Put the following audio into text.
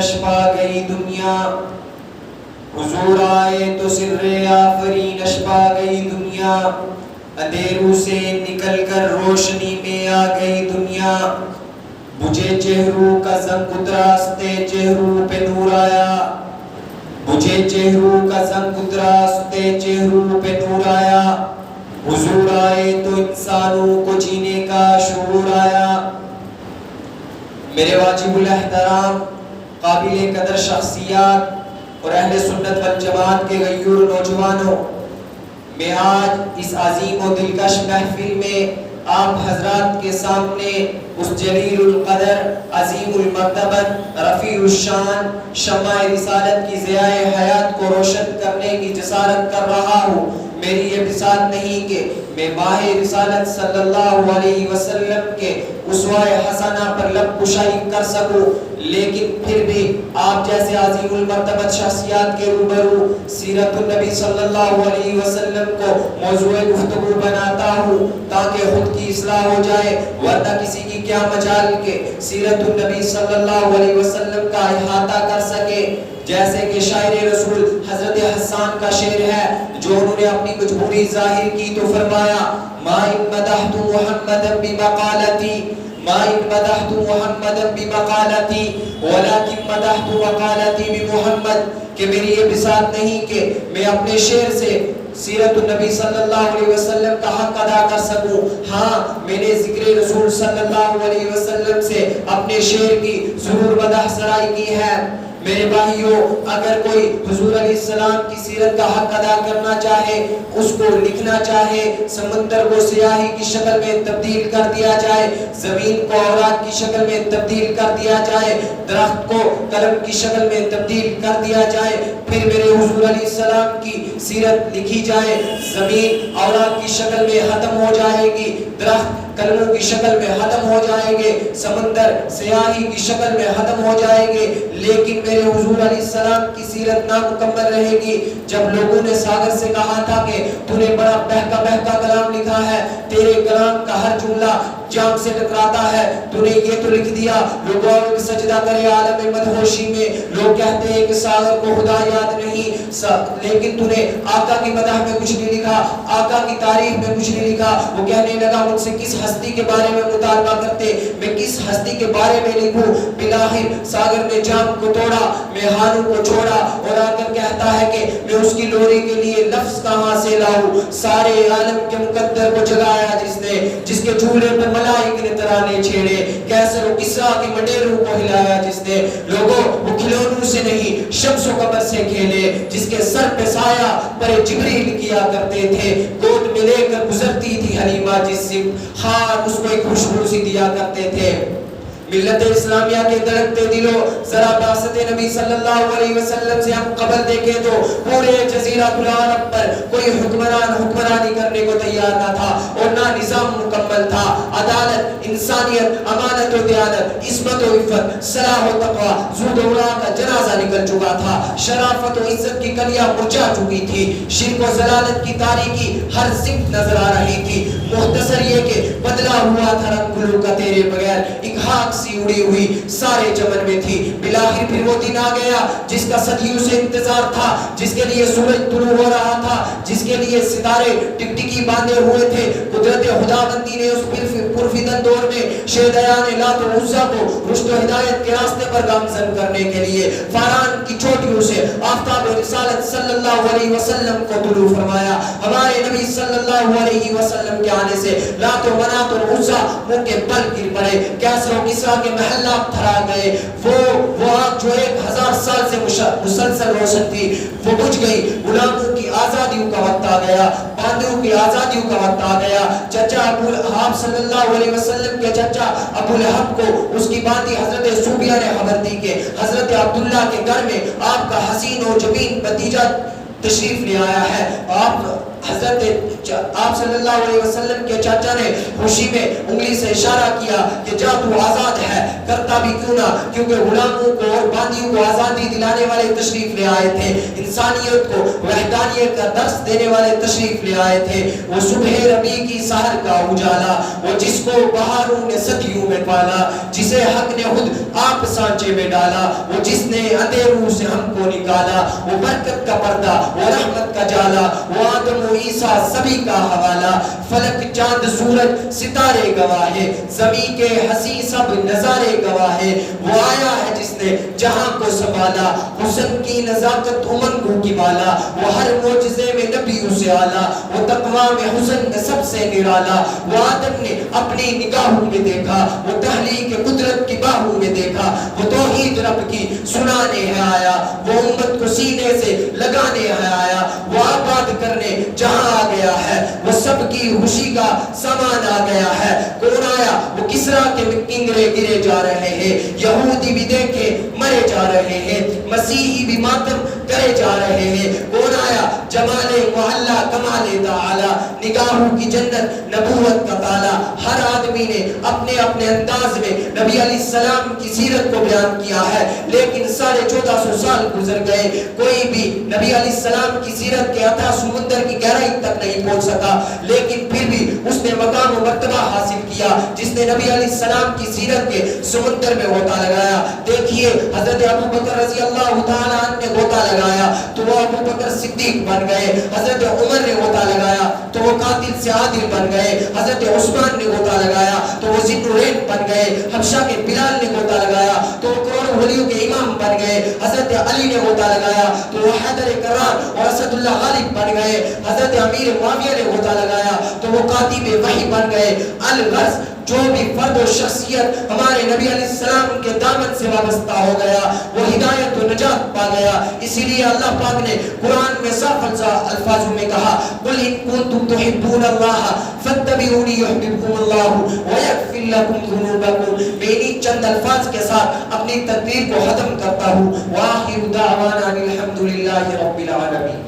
اشپا گئی دنیا، حضور آئے تو سر آفرین اشپا گئی دنیا، اندھیروں سے نکل کر روشنی میں آ گئی دنیا، بجھے چہروں کا زنگ اتراستے چہروں پہ نور آیا، بجھے چہروں کا زنگ اتراستے چہروں پہ نور آیا، حضور آئے تو انسانوں کو جینے کا شعور آیا۔ میرے واجب الاحترام قابل قدر شخصیات اور اہل سنت والجماعت کے غیور نوجوانوں، میں آج اس عظیم و دلکش محفل میں آپ حضرات کے سامنے اس جلیل القدر، عظیم المرتبت، رفیع الشان شمع رسالت کی ضیاء حیات کو روشن کرنے کی جسارت کر رہا ہوں۔ میری یہ بساط نہیں کہ میں ماہ رسالت صلی اللہ علیہ وسلم کے اسوہ حسنہ پر لب کشائی کر سکوں، لیکن پھر بھی آپ جیسے عظیم المرتبت شخصیات کے روبرو سیرت النبی صلی اللہ علیہ وسلم کو موضوع گفتگو بناتا ہوں تاکہ خود کی اصلاح ہو جائے، ورنہ کسی کی کیا مجال کے سیرت النبی صلی اللہ علیہ وسلم کا احاطہ کر سکے۔ جیسے کہ شاعر رسول حضرت حسان کا شعر ہے جو انہوں نے اپنی مجبوری ظاہر کی تو فرمایا ما ان مدحت محمدا بمقالتی، ما ان مدحت محمدا بمقالتی ولكن مدحت مقالتی بمحمد، کہ میری یہ بساط نہیں کہ میں اپنے شعر سے سیرت النبی صلی اللہ علیہ وسلم کا حق ادا کر سکوں، ہاں میں نے ذکر رسول صلی اللہ علیہ وسلم سے اپنے شعر کی ضرور مدح سرائی کی ہے۔ میرے بھائیوں، اگر کوئی حضور علیہ السلام کی سیرت کا حق ادا کرنا چاہے، اس کو لکھنا چاہے، سمندر کو سیاہی کی شکل میں تبدیل کر دیا جائے، زمین کو اوراق کی شکل میں تبدیل کر دیا جائے، درخت کو قلم کی شکل میں تبدیل کر دیا جائے، پھر میرے حضور علیہ السلام کی سیرت لکھی جائے، زمین اوراق کی شکل میں ختم ہو جائے گی، درخت قلموں کی شکل میں ختم ہو جائیں گے، سمندر سیاہی کی شکل میں ختم ہو جائیں گے، لیکن میرے حضور علیہ السلام کی سیرت نامکمل رہے گی۔ جب لوگوں نے ساگر سے کہا تھا کہ تو نے بڑا بہکا بہکا کلام لکھا ہے، تیرے کلام کا ہر جملہ جام سے ٹکراتا ہے، تو نے یہ تو لکھ دیا لوگوں کو سجدہ کرے عالم مدہوشی میں، لوگ کہتے ہیں کہ ساگر کو خدا یاد نہیں، لیکن تو نے آقا کی مدح میں کچھ نہیں لکھا، آقا کی تعریف میں کچھ نہیں لکھا۔ وہ کہنے لگا مجھ سے کس ہستی کے بارے میں مطالبہ کرتے، میں کس ہستی کے بارے میں لکھوں؟ بالآخر ساگر نے جام کو توڑا، میخانوں کو چھوڑا اور آ کر کہتا ہے کہ میں اس کی لوری کے لیے لفظ کہاں سے لاؤں؟ سارے عالم کے مقدر کو جگایا جس نے، جس کے جھولے پر ملائک نے ترانے چھیڑے، کیسر و کسریٰ کی منڈیروں کو ہلایا جس نے، لوگوں وہ کھلونوں سے نہیں شمس و قمر سے کھیلے، جس کے سر پہ سایہ پر جبریل کیا کرتے تھے، گود میں لے کر گزرتی تھی حلیمہ جس سے خان اس کو ایک خوشبو سی دیا کرتے تھے۔ ملت اسلامیہ کے دھڑکتے دلوں، ذرا بعثت نبی صلی اللہ علیہ وسلم سے ہم قبل دیکھیں تو پورے جزیرہ العرب پر کوئی حکمران حکمرانی کرنے کو تیار نہ تھا، اور نہ نظام مکمل تھا۔ عدالت، انسانیت، امانت و دیانت، عصمت و عفت، صلاح و تقوی، زود و ورع کا جنازہ نکل چکا تھا، شرافت و عزت کی کلیاں مرجھا چکی تھی، شرک و ضلالت کی تاریکی ہر سمت نظر آ رہی تھی۔ مختصر یہ کہ بدلا ہوا تھا رنگ گلو کا تیرے بغیر، ایک ہاک سی اڑی ہوئی سارے چمن میں تھی۔ بالآخر پھر وہ دن آ گیا جس کا صدیوں سے انتظار تھا، جس کے لیے سورج طلوع ہو رہا تھا، جس کے لیے ستارے ٹکٹکی باندھے ہوئے تھے۔ قدرت خداوندی نے اس پرفتن دور میں شیدیان لات و عزا کو رشد و ہدایت کے راستے پر گامزن کرنے کے لیے فاران کی چوٹیوں سے آفتاب رسالت صلی اللہ علیہ وسلم کو طلوع فرمایا۔ ہمارے نبی صلی اللہ علیہ وسلم کے آنے سے لات و منات و عزا منہ کے بل گر پڑے، کیسر و کسریٰ کے محلات تھرا گئے، وہ آگ جو 1000 سال سے مسلسل روشن تھی وہ بجھ گئی۔ غلاموں کی آزادیوں کا وقت آ گیا، باندیوں کی آزادیوں کا وقت آ گیا۔ چچا ابو لہب صلی اللہ علیہ وسلم کے چچا ابو لہب کو اس کی باندی حضرت صوبیہ نے خبر دی کہ حضرت عبداللہ کے گھر میں آپ کا حسین و جبین بھتیجا تشریف لے آیا ہے۔ آپ حضرت آپ صلی اللہ علیہ وسلم کے چاچا نے خوشی میں انگلی سے اشارہ کیا کہ جا تو آزاد ہے، کرتا بھی کیوں نہ، کیونکہ غلاموں کو اور باندیوں کو آزادی دلانے والے تشریف لے آئے تھے، انسانیت کو وحدانیت کا درس دینے والے تشریف لے آئے تھے۔ وہ صبح ربیع کی سحر کا اجالا، وہ جس کو بہاروں نے صدیوں میں پالا، جسے حق نے خود آپ سانچے میں ڈالا، وہ جس نے اندھیروں سے ہم کو نکالا، وہ برکت کا پردہ، وہ رحمت کا جالا، وہ آدم و عیسیٰ سبھی کا حوالہ، فلک چاند سورج ستارے گواہ ہے، زمین کے ہنسی سب نظارے گواہ ہے، وہ آیا ہے جس نے جہاں کو سنبھالا، حسن کی نزاکت امنگوں کی بالا، وہ ہر معجزے میں نبیوں سے آلہ، وہ تقویٰ میں حسن میں سب سے نرالا، وہ آدم نے اپنی نگاہوں میں دیکھا، وہ تحلیق قدرت کی باہوں میں دیکھا، وہ توحید رب کی سنانے ہے آیا، وہ امت کو سینے سے لگانے ہے آیا، وہ آباد کرنے جہاں آ گیا ہے، وہ سب کی خوشی کا سامان آ گیا ہے۔ کون آیا؟ وہ کسرا کے کنگرے گرے جا رہے ہیں، یہودی بھی دیکھے مرے جا رہے ہیں، مسیحی بھی ماتم کرے جا رہے ہیں۔ کون آیا؟ جمال محلہ کمال تعالی، نگاہوں کی جنت نبوت کا تالا۔ ہر آدمی نے اپنے اپنے انداز میں نبی علیہ السلام کی سیرت کو بیان کیا ہے، لیکن 1450 سال گزر گئے، کوئی بھی نبی علیہ السلام کی سیرت کے عطا سمندر کی گہرائی تک نہیں پہنچ سکا، لیکن پھر بھی اس نے مقام و مرتبہ حاصل کیا جس نے نبی علیہ السلام کی سیرت کے سمندر میں غوطہ لگایا۔ دیکھیے حضرت ابو بکر رضی اللہ تعالیٰ عنہ نے غوطہ لگایا تو وہ ابو بکر صدیق بن گئے، حضرت عمر نے غوطہ لگایا تو وہ قاتل سے عادل بن گئے، حضرت عثمان نے غوطہ لگایا تو وہ ذی النورین بن گئے، حبشہ کے بلال نے غوطہ لگایا تو وہ کروڑوں ولیوں کے امام بن گئے، حضرت علی نے غوطہ لگایا تو وہ حیدر کرار اور اسد اللہ غالب بن گئے، حضرت امیر معاویہ نے غوطہ لگایا تو وہ کاتب وحی بن گئے۔ الغرض جو بھی فرد و شخصیت ہمارے نبی علیہ السلام کے دامن سے وابستہ ہو گیا وہ ہدایت و نجات پا گیا۔ اسی لیے اللہ پاک نے قرآن میں صاف الفاظوں میں کہا قُلْ إِن كُنتُمْ تُحِبُّونَ اللَّهَ فَاتَّبِعُونِي يُحْبِبْكُمُ اللَّهُ وَيَغْفِرْ لَكُمْ ذُنُوبَكُمْ۔ میں انہی چند الفاظ کے ساتھ اپنی تقریر کو ختم کرتا ہوں۔ وآخر دعوانا الحمد للہ رب العالمین۔